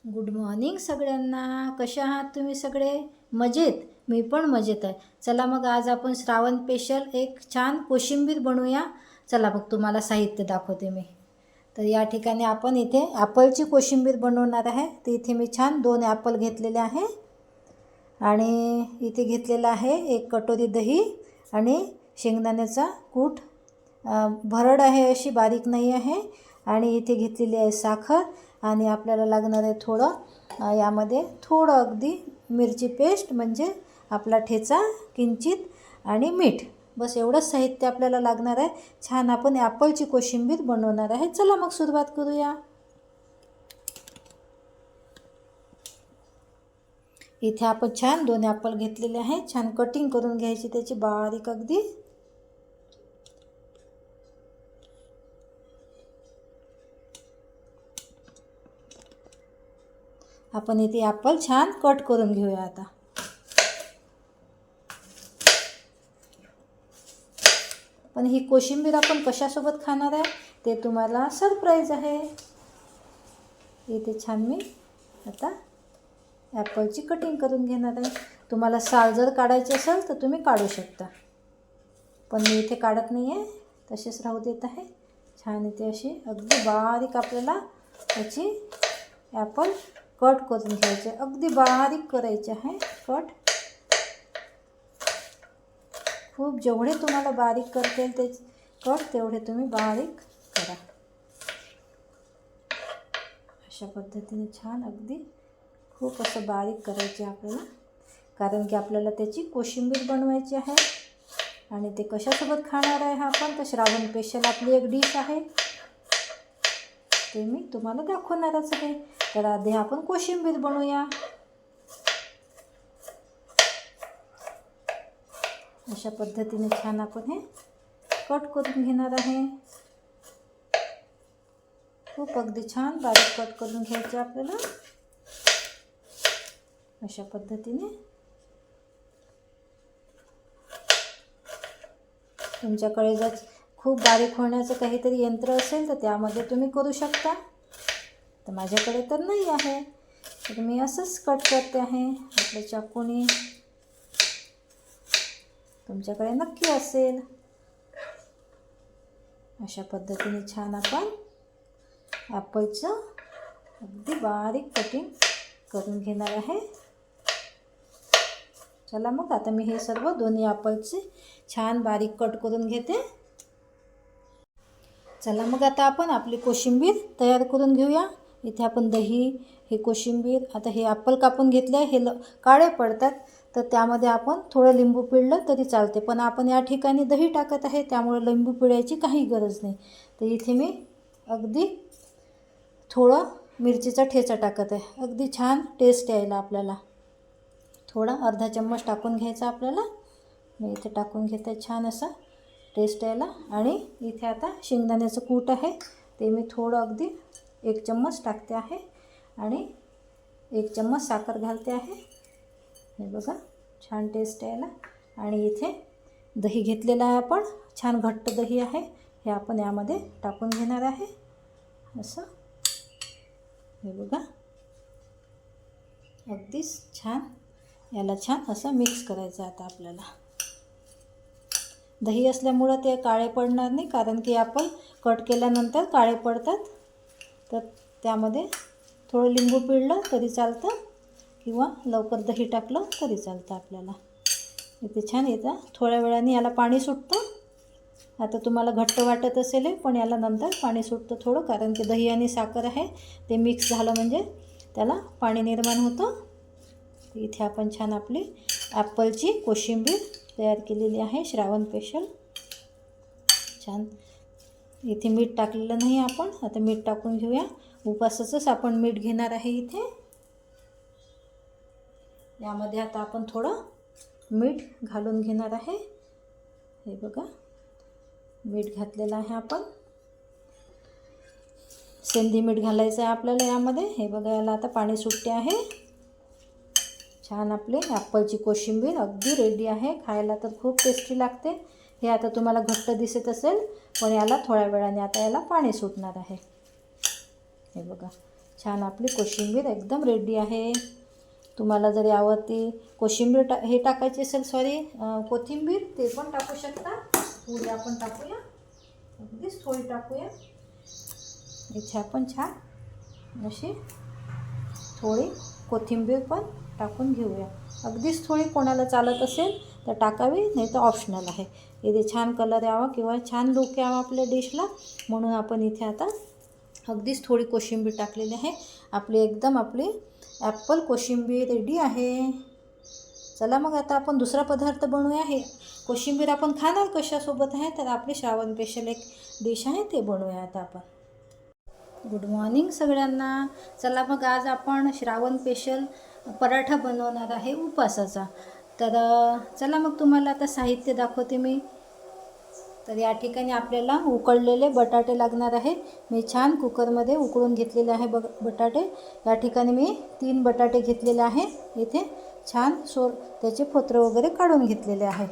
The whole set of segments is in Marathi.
गुड मॉर्निंग सगळ्यांना. कशा आहात तुम्ही सगळे? मजेत? मी पण मजेत आहे. चला मग आज आपण श्रावण स्पेशल एक छान कोशिंबीर बनवूया. चला मग तुम्हाला साहित्य दाखवते मी. तर या ठिकाणी आपण इथे ॲपलची कोशिंबीर बनवणार आहे. तर इथे मी छान 2 ॲपल घेतलेले आहे आणि इथे घेतलेला आहे 1 कटोरी दही आणि शेंगदाण्याचा कूट. भरड आहे, अशी बारीक नाही आहे. आणि इथे घेतलेली आहे साखर आणि आपल्याला लागणार आहे थोडं यामध्ये थोडं अगदी मिरची पेस्ट म्हणजे आपला ठेचा किंचित आणि मीठ. बस एवढंच साहित्य आपल्याला लागणार आहे. छान आपण ॲपलची कोशिंबीर बनवणार आहे. चला मग सुरुवात करूया. इथे आपण छान 2 ॲपल घेतलेले आहे. छान कटिंग करून घ्यायची त्याची बारीक अगदी. आपण इथे ॲपल छान कट करून घेऊया आता. पण ही कोशिंबीर आपण कशासोबत खाणार आहे ते तुम्हाला सरप्राईज आहे. इथे छान मी आता ॲपलची कटिंग करून घेणार आहे. तुम्हाला साल जर काढायची असेल तर तुम्ही काढू शकता, पण मी इथे काढत नाही आहे, तसेच राहू देत आहे. छान इथे अशी अगदी बारीक आपल्याला याची ॲपल कट करून घ्यायचे. अगदी बारीक करायचे आहे कट. खूप जेवढे तुम्हाला बारीक करता येईल ते कट तेवढे तुम्ही बारीक करा. अशा पद्धतीने छान अगदी खूप असं बारीक करायचे आपल्याला, कारण की आपल्याला त्याची कोशिंबीर बनवायची आहे. आणि ते कशासोबत खाणार आहे आपण, तर श्रावण स्पेशल आपली एक डिश आहे, ते मी तुम्हाला दाखवणारच आहे. तर आधी आपण कोशिंबीर बनवूया. अशा पद्धतीने छान आपण हे कट करून घेणार आहे. खूप अगदी छान बारीक कट करून घ्यायचे आपल्याला. अशा पद्धतीने तुमच्याकडे जर खूप बारीक होण्याचं काहीतरी यंत्र असेल तर त्यामध्ये तुम्ही करू शकता. तर माझ्याकडे तर नाही आहे, तर मी असंच कट करते आहे आपल्या चाकूने. तुमच्याकडे नक्की असेल. अशा पद्धतीने छान आपण ॲपलचं अगदी बारीक कटिंग करून घेणार आहे. चला मग आता मी हे सर्व दोन्ही ॲपलचे छान बारीक कट करून घेते. चला मग आता आपण आपली कोशिंबीर तयार करून घेऊया. इथे आपण दही, हे कोशिंबीर, आता हे ॲपल कापून घेतले आहे, हे काळे पडतात, तर त्यामध्ये आपण थोडं लिंबू पिळलं तरी चालते, पण आपण या ठिकाणी दही टाकत आहे त्यामुळे लिंबू पिळायची काही गरज नाही. तर इथे मी अगदी थोडं मिरचीचा ठेचा टाकत आहे, अगदी छान टेस्ट यायला आपल्याला. थोडा अर्धा चम्मच टाकून घ्यायचा आपल्याला. मी इथे टाकून घेते छान असं टेस्ट यायला. आणि इथे आता शेंगदाण्याचं कूट आहे, ते मी थोडं अगदी 1 चम्मच टाकते आहे आणि 1 चम्मच साखर घालते आहे. हे बघा छान टेस्ट यायला. आणि इथे दही घेतलेलं आहे आपण, छान घट्ट दही आहे, हे आपण यामध्ये टाकून घेणार आहे. असं हे बघा अगदीच छान याला छान असं मिक्स करायचं आता आपल्याला. दही असल्यामुळं ते काळे पडणार नाही, कारण की आपण कट केल्यानंतर काळे पडतात. तर त्यामध्ये थोडं लिंबू पिळलं तरी चालतं किंवा लवकर दही टाकलं तरी चालतं आपल्याला. इथे छान येतं. थोड्या वेळाने याला पाणी सुटतं. आता तुम्हाला घट्ट वाटत असेल पण याला नंतर पाणी सुटतं थोडं, कारण की दही आणि साखर आहे ते मिक्स झालं म्हणजे त्याला पाणी निर्माण होतं. इथे आपण छान आपली ॲपलची कोशिंबीर तयार केलेली आहे श्रावण स्पेशल. छान इथे मीठ टाकलेलं नाही आपण, आता मीठ टाकून घेऊया. उपासाचंच आपण मीठ घेणार आहे इथे. यामध्ये आता आपण थोडं मीठ घालून घेणार आहे. हे बघा मीठ घातलेलं आहे आपण. सेंधी मीठ घालायचं आहे आपल्याला यामध्ये. हे बघा याला आता पाणी सुटते आहे. छान आपली ॲपलची कोशिंबीर अगदी रेडी आहे. खायला तर खूप टेस्टी लागते. हे आता तुम्हाला घट्ट दिसत असेल पण याला थोड्या वेळाने आता याला पाणी सुटणार आहे. हे बघा छान आपली कोशिंबीर एकदम रेडी आहे. तुम्हाला जरी आवडती कोशिंबीर हे टाकायची असेल, कोथिंबीर, ते पण टाकू शकता. थोडी आपण टाकूया, अगदीच थोडी टाकूया. इथे आपण छान अशी थोडी कोथिंबीर पण टाकून घेऊया. अगदीच थोडी, कोणाला चालत असेल तर टाकावी, नाही तर ऑप्शनल आहे. इथे छान कलर यावा किंवा छान लुक यावा आपल्या डिशला, म्हणून आपण इथे आता अगदीच थोडी कोशिंबीर टाकलेली आहे. आपली ॲपल कोशिंबीर रेडी आहे. चला मग आता आपण दुसरा पदार्थ बनवूया. हे कोशिंबीर आपण खाणार कशासोबत आहे, तर आपली श्रावण स्पेशल एक डिश आहे, ते बनवूया आता आपण. गुड मॉर्निंग सगळ्यांना. चला मग आज आपण श्रावण स्पेशल पराठा बनवणार आहे उपवासाचा. तर चला मग तुम्हाला आता साहित्य दाखवते मी. तर या ठिकाणी आपल्याला उकळलेले बटाटे लागणार आहे. मी छान कुकरमध्ये उकळून घेतलेले आहे बटाटे. या ठिकाणी मी 3 बटाटे घेतलेले आहे. इथे छान त्याचे फोत्र वगैरे काढून घेतलेले आहे.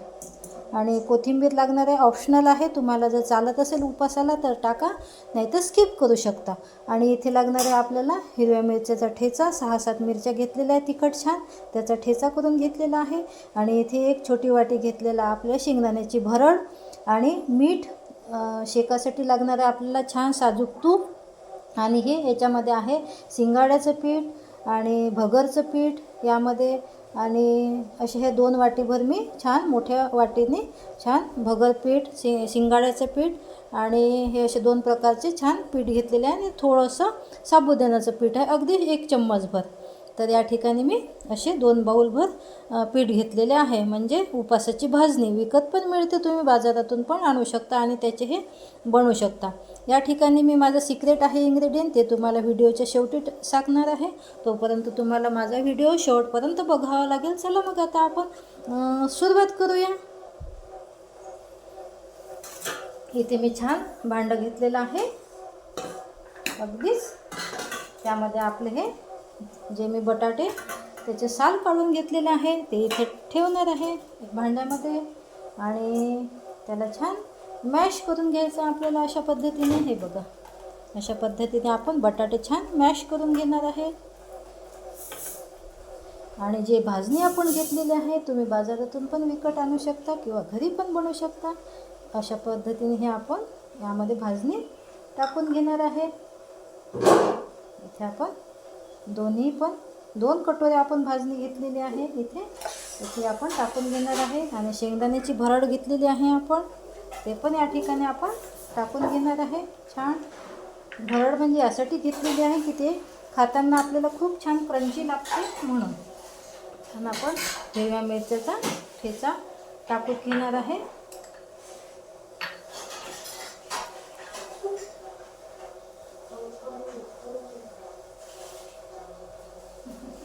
आणि कोथिंबीर लागणार आहे, ऑप्शनल आहे. तुम्हाला जर चालत असेल उपवासाला तर टाका, नाही तर स्किप करू शकता. आणि इथे लागणार आहे आपल्याला हिरव्या मिरच्याचा ठेचा. 6-7 मिरच्या घेतलेल्या आहे तिखट छान, त्याचा ठेचा करून घेतलेला आहे. आणि इथे एक छोटी वाटी घेतलेला आपल्या शेंगदाण्याची भरड. आणि मीठ, शेकासाठी लागणार आहे आपल्याला छान साजूक तूप. आणि याच्यामध्ये आहे शिंगाड्याचं पीठ आणि भगरचं पीठ यामध्ये. आणि असे हे 2 वाटीभर मी छान मोठ्या वाटीने छान भगर पीठ, शिंगाड्याचं पीठ आणि हे असे 2 प्रकारचे छान पीठ घेतलेले आहे. आणि थोडंसं साबुदाण्याचं पीठ आहे, अगदी 1 चम्मचभर. तर या ठिकाणी मी असे 2 बाऊलभर पीठ घेतलेले आहे. म्हणजे उपासाची भाजणी विकत पण मिळते, तुम्ही बाजारातून पण आणू शकता आणि त्याचे हे बनवू शकता. या ठिकाणी मी माझं सिक्रेट आहे इन्ग्रेडियंट, ते तुम्हाला व्हिडिओच्या शेवटी सांगणार आहे. तोपर्यंत तुम्हाला माझा व्हिडिओ शेवटपर्यंत बघावा लागेल. चला मग आता आपण सुरुवात करूया. इथे मी छान भांडं घेतलेलं आहे अगदीच. त्यामध्ये आपले हे जे मी बटाटे त्याचे साल काढून घेतलेले आहे ते इथे ठेवणार आहे भांड्यामध्ये. आणि त्याला छान मॅश करून घ्यायचं आपल्याला अशा पद्धतीने. हे बघा, अशा पद्धतीने आपण बटाटे छान मॅश करून घेणार आहे. आणि जे भाजणी आपण घेतलेली आहे, तुम्ही बाजारातून पण विकत आणू शकता किंवा घरी पण बनवू शकता. अशा पद्धतीने हे आपण यामध्ये भाजणी टाकून घेणार आहे. इथे आपण दोन्ही पण 2 कटोऱ्या आपण भाजणी घेतलेली आहे. इथे आपण टाकून घेणार आहे. आणि शेंगदाण्याची भरड घेतलेली आहे आपण, ते पण या ठिकाणी आपण टाकून घेणार आहे. छान भरड म्हणजे यासाठी घेतलेली आहे की ते खाताना आपल्याला खूप छान क्रंची लागते म्हणून. आणि आपण हिरव्या मिरच्याचा ठेचा टाकून घेणार आहे.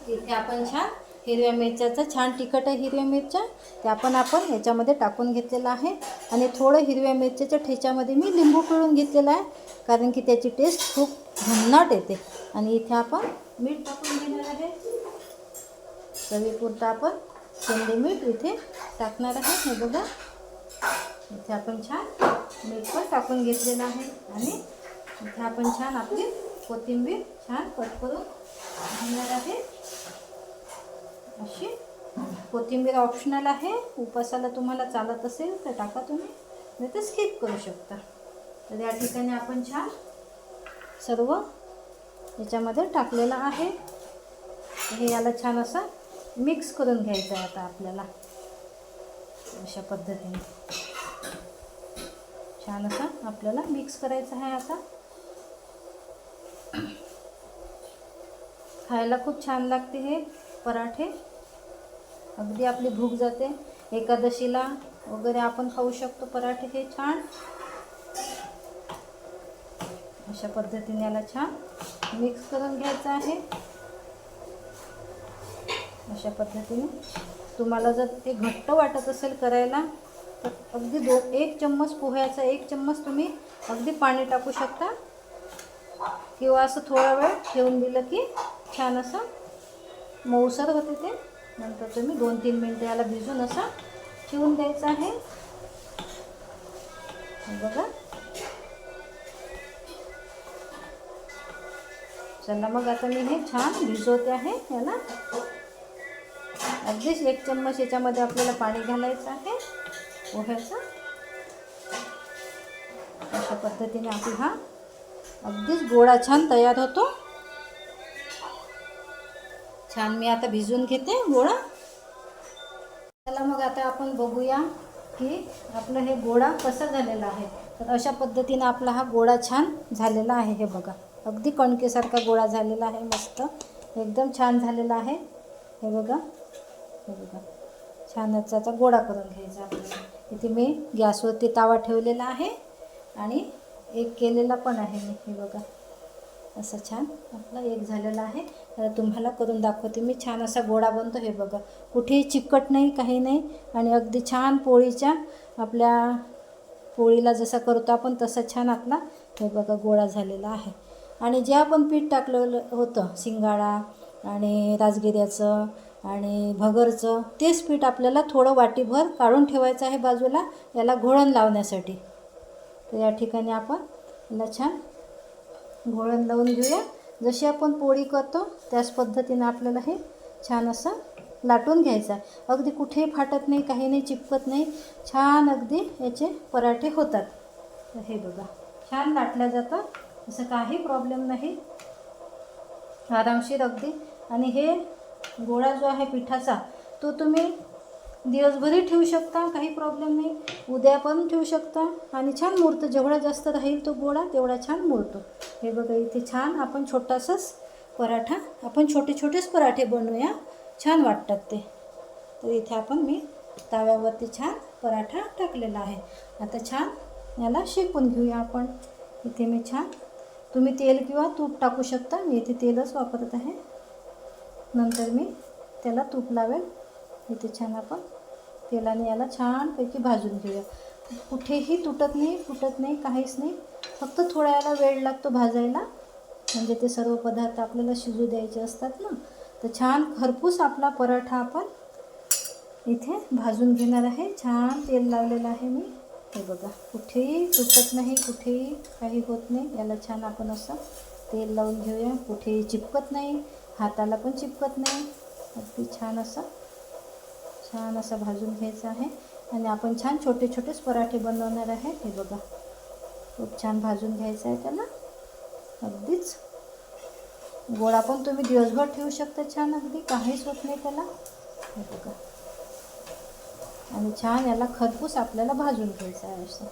इथे आपण छान हिरव्या मिरच्याचा छान तिखट आहे हिरव्या मिरच्या, त्या पण आपण याच्यामध्ये टाकून घेतलेला आहे. आणि थोडं हिरव्या मिरच्याच्या ठेच्यामध्ये मी लिंबू पिळून घेतलेला आहे, कारण की त्याची टेस्ट खूप भन्नाट येते. आणि इथे आपण मीठ टाकून घेणार आहे. चवीपुरतं आपण शेंदे मीठ इथे टाकणार आहे. हे बघा, इथे आपण छान मीठ पण टाकून घेतलेलं आहे. आणि इथे आपण छान आपली कोथिंबीर छान कट करून घेणार आहे. अशी कोथिंबीर ऑप्शनल आहे, उपवासाला तुम्हाला चालत असेल तर टाका तुम्ही, नाही तर स्किप करू शकता. तर या ठिकाणी आपण छान सर्व याच्यामध्ये टाकलेलं आहे. हे याला छान असं मिक्स करून घ्यायचं आहे आता आपल्याला. अशा पद्धतीने छान असं आपल्याला मिक्स करायचं आहे. आता खायला खूप छान लागते हे पराठे, अगदी आपली भूक जाते. एकादशीला वगैरे आपण खाऊ शकतो पराठे हे छान. अशा पद्धतीने याला छान मिक्स करून घ्यायचं आहे. अशा पद्धतीने तुम्हाला जर ते घट्ट वाटत असेल करायला तर अगदी 1 चम्मच पोह्याचा 1 चम्मच तुम्ही अगदी पाणी टाकू शकता. किंवा असं थोडा वेळ ठेवून दिलं की छान असं मऊसर होते ते. नंतर तुम्ही 2-3 मिनटं याला भिजून असं ठेवून द्यायचं आहे. बघा चला मग आता मी हे छान भिजवते आहे याला. अगदीच 1 चम्मच याच्यामध्ये आपल्याला पाणी घालायचं आहे पोह्याचं. अशा पद्धतीने आपला हा अगदीच गोळा छान तयार होतो. छान मी आता भिजवून घेते गोळा. चला मग आता आपण बघूया की आपलं हे गोळा कसा झालेला आहे. तर अशा पद्धतीने आपला हा गोळा छान झालेला आहे. हे बघा अगदी कणकेसारखा गोळा झालेला आहे. मस्त एकदम छान झालेला आहे. हे बघा छानच याचा गोळा करून घ्यायचा आपल्याला. इथे मी गॅसवरती तवा ठेवलेला आहे आणि एक केलेला पण आहे मी. हे बघा असं छान आपला एक झालेला आहे. तर तुम्हाला करून दाखवते मी. छान असा गोळा बनतो. हे बघा कुठेही चिकट नाही, काही नाही आणि अगदी छान पोळीच्या आपल्या पोळीला जसा करतो आपण तसा छान आपला हे बघा गोळा झालेला आहे. आणि जे आपण पीठ टाकलेलं होतं शिंगाडा आणि राजगिऱ्याचं आणि भगरचं, तेच पीठ आपल्याला थोडं वाटीभर काढून ठेवायचं आहे बाजूला याला घोळण लावण्यासाठी. तर या ठिकाणी आपण याला छान घोळण लावून घेऊया. जशी आपण पोळी करतो त्याच पद्धतीने आपल्याला हे छान असं लाटून घ्यायचं. अगदी कुठेही फाटत नाही, काही नाही, चिपकत नाही. छान अगदी याचे पराठे होतात. तर हे बघा छान लाटल्या जातं, असं काही प्रॉब्लेम नाही, आरामशीर अगदी. आणि हे गोळा जो आहे पिठाचा तो तुम्ही दिवसभरही ठेवू शकता, काही प्रॉब्लेम नाही. उद्या पण ठेवू शकता आणि छान मुरतं. जेवढा जास्त राहील तो गोळा तेवढा छान मुरतो. हे बघा इथे छान आपण छोटासाच पराठा, आपण छोटे छोटेच पराठे बनवूया, छान वाटतात ते. तर इथे आपण मी तव्यावरती छान पराठा टाकलेला आहे. आता छान याला शेकून घेऊया आपण. इथे मी छान, तुम्ही तेल किंवा तूप टाकू शकता. मी इथे तेलच वापरत आहे, नंतर मी त्याला तूप लावेल. इथे छान आपण तेलाने याला छानपैकी भाजून घेऊया. कुठेही तुटत नाही, फुटत नाही, काहीच नाही. फक्त थोडा याला वेळ लागतो भाजायला, म्हणजे ते सर्व पदार्थ आपल्याला शिजू द्यायचे असतात ना. तर छान खरपूस आपला पराठा आपण इथे भाजून घेणार आहे. छान तेल लावलेलं आहे मी. हे बघा कुठेही तुटत नाही, कुठेही काही होत नाही. याला छान आपण असं तेल लावून घेऊया. कुठेही चिपकत नाही, हाताला पण चिपकत नाही. अगदी छान असं भाजून घ्यायचं आहे. आणि आपण छान छोटे छोटेच पराठे बनवणार आहे. हे बघा खूप छान भाजून घ्यायचं आहे त्याला. अगदीच गोळा पण तुम्ही दिवसभर ठेवू शकता छान, अगदी काहीच होत नाही त्याला. हे बघा आणि छान याला खरपूस आपल्याला भाजून घ्यायचं आहे असं.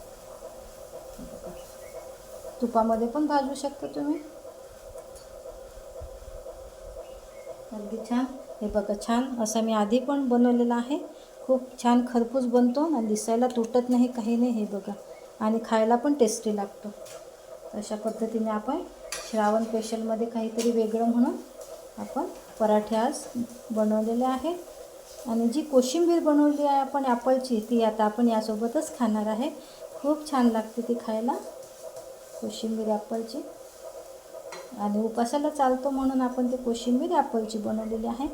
हे बघा तुपामध्ये पण भाजू शकता तुम्ही, अगदी छान. हे बघा छान असं मी आधी पण बनवलेलं आहे. खूप छान खरपूस बनतो आणि दिसायला तुटत नाही, काही नाही. हे बघा आणि खायला पण टेस्टी लागतो. अशा पद्धतीने आपण श्रावण स्पेशलमध्ये काहीतरी वेगळं म्हणून आपण पराठे आज बनवलेले आहेत. आणि जी कोशिंबीर बनवली आहे आपण ॲपलची, ती आता आपण यासोबतच खाणार आहे. खूप छान लागते ती खायला, कोशिंबीर ॲपलची. आणि उपासाला चालतो म्हणून आपण ती कोशिंबीर ॲपलची बनवलेली आहे.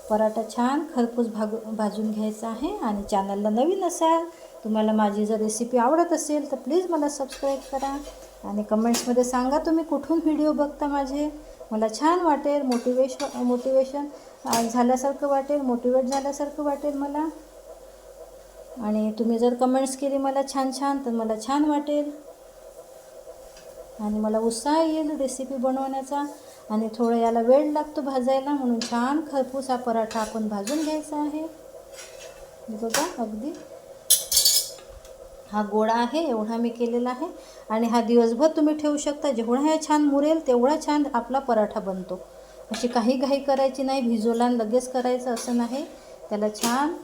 पराठा छान खरपूस भाजून घ्यायचा आहे. आणि चॅनलला नवीन असाल, तुम्हाला माझी जर रेसिपी आवडत असेल तर प्लीज मला सबस्क्राईब करा. आणि कमेंट्समध्ये सांगा तुम्ही कुठून व्हिडिओ बघता माझे. मला छान वाटेल, मोटिवेशन झाल्यासारखं वाटेल, मोटिवेट झाल्यासारखं वाटेल मला. आणि तुम्ही जर कमेंट्स केली मला छान तर मला छान वाटेल आणि मला उत्साह येईल रेसिपी बनवण्याचा. आणि थोडं याला वेळ लागतो भाजायला, म्हणून छान खरपूस हा पराठा आपण भाजून घ्यायचा आहे. बघा अगदी हा गोळा आहे एवढा मी केलेला आहे. आणि हा दिवसभर तुम्ही ठेवू शकता. जेवढा हे छान मुरेल तेवढा छान आपला पराठा बनतो. अशी काही घाई करायची नाही, भिजवला लगेच करायचं असं नाही. त्याला छान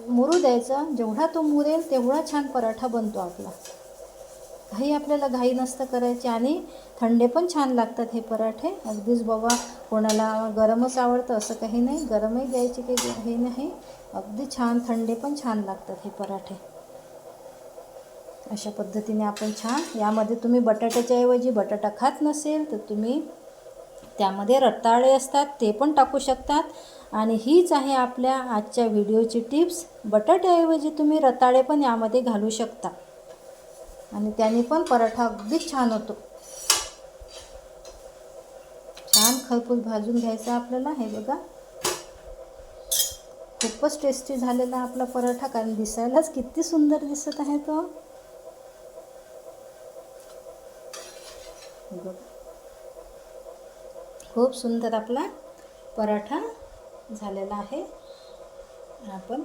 मुरू द्यायचं. जेवढा तो मुरेल तेवढा छान पराठा बनतो आपला. काही आपल्याला घाई नसतं करायची. आणि थंडे पण छान लागतात हे पराठे. अगदीच बाबा कोणाला गरमच आवडतं असं काही नाही, गरमही द्यायची काही हे नाही. अगदी छान थंडे पण छान लागतात हे पराठे. अशा पद्धतीने आपण छान, यामध्ये तुम्ही बटाट्याच्या ऐवजी, बटाटा खात नसेल तर तुम्ही त्यामध्ये रताळे असतात ते पण टाकू शकतात. आणि हीच आहे आपल्या आजच्या व्हिडिओची टिप्स. बटाट्याऐवजी तुम्ही रताळे पण यामध्ये घालू शकता आणि त्याने पण पराठा अगदी छान होतो. खरपूस भाजून घ्यायचा आपल्याला. हे बघा खूपच टेस्टी झालेला आपला पराठा, कारण दिसायलाच किती सुंदर दिसत आहे तो. हे बघा खूप सुंदर आपला पराठा झालेला आहे. आपण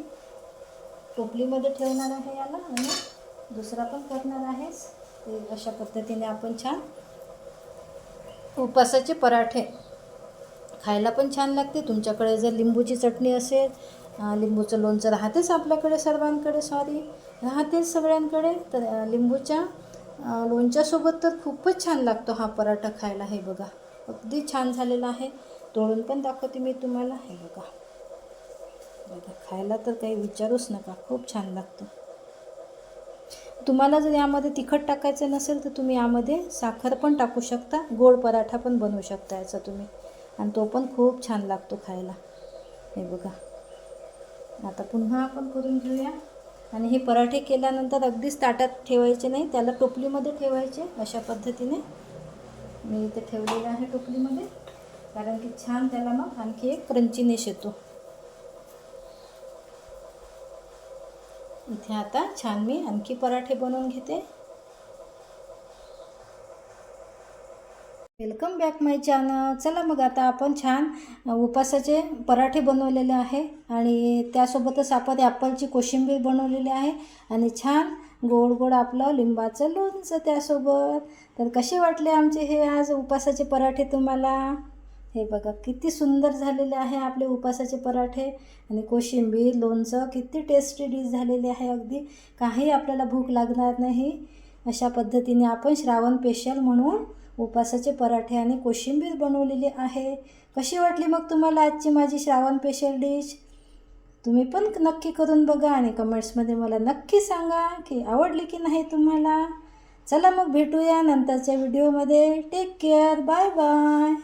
टोपलीमध्ये ठेवणार आहे याला आणि दुसरा पण करणार आहे. अशा पद्धतीने आपण छान उपासाचे पराठे खायला पण छान लागते. तुमच्याकडे जर लिंबूची चटणी असेल, लिंबूचं लोणचं राहतेच आपल्याकडे, सर्वांकडे राहतेच सगळ्यांकडे, तर लिंबूच्या लोणच्यासोबत तर खूपच छान लागतो हा पराठा खायला. हे बघा अगदी छान झालेला आहे. तोडून पण दाखवते मी तुम्हाला. हे बघा खायला तर काही विचारूच नका, खूप छान लागतं. तुम्हाला जर यामध्ये तिखट टाकायचं नसेल तर तुम्ही यामध्ये साखर पण टाकू शकता. गोड पराठा पण बनवू शकता याचा तुम्ही, आणि तो पण खूप छान लागतो खायला. हे बघा आता पुन्हा आपण करून घेऊया. आणि हे पराठे केल्यानंतर अगदीच ताटात ठेवायचे नाही, त्याला टोपलीमध्ये ठेवायचे. अशा पद्धतीने मी इथे ठेवलेलं आहे टोपलीमध्ये, कारण की छान त्याला मग आणखी एक क्रंचीनेस येतो. इथे आता छान मी आणखी पराठे बनवून घेते. वेलकम बॅक माय चॅनल. चला मग आता आपण छान उपासाचे पराठे बनवलेले आहे, आणि त्यासोबतच आपण ॲपलची कोशिंबीर बनवलेली आहे, आणि छान गोड गोड आपलं लिंबाचं लोणचं त्यासोबत. तर कसे वाटले आमचे हे आज उपासाचे पराठे तुम्हाला? हे बघा किती सुंदर झालेले आहे आपले उपासाचे पराठे, आणि कोशिंबीर लोणचं किती टेस्टी डिश झालेली आहे. अगदी काही आपल्याला भूक लागणार नाही. अशा पद्धतीने आपण श्रावण स्पेशल म्हणून उपासाचे पराठे आणि कोशिंबीर बनवलेली आहे. कशी वाटली मग तुम्हाला आजची माझी श्रावण स्पेशल डिश? तुम्ही पण नक्की करून बघा आणि कमेंट्समध्ये मला नक्की सांगा की आवडली की नाही तुम्हाला. चला मग भेटूया नंतरच्या व्हिडिओमध्ये. Take care. Bye bye.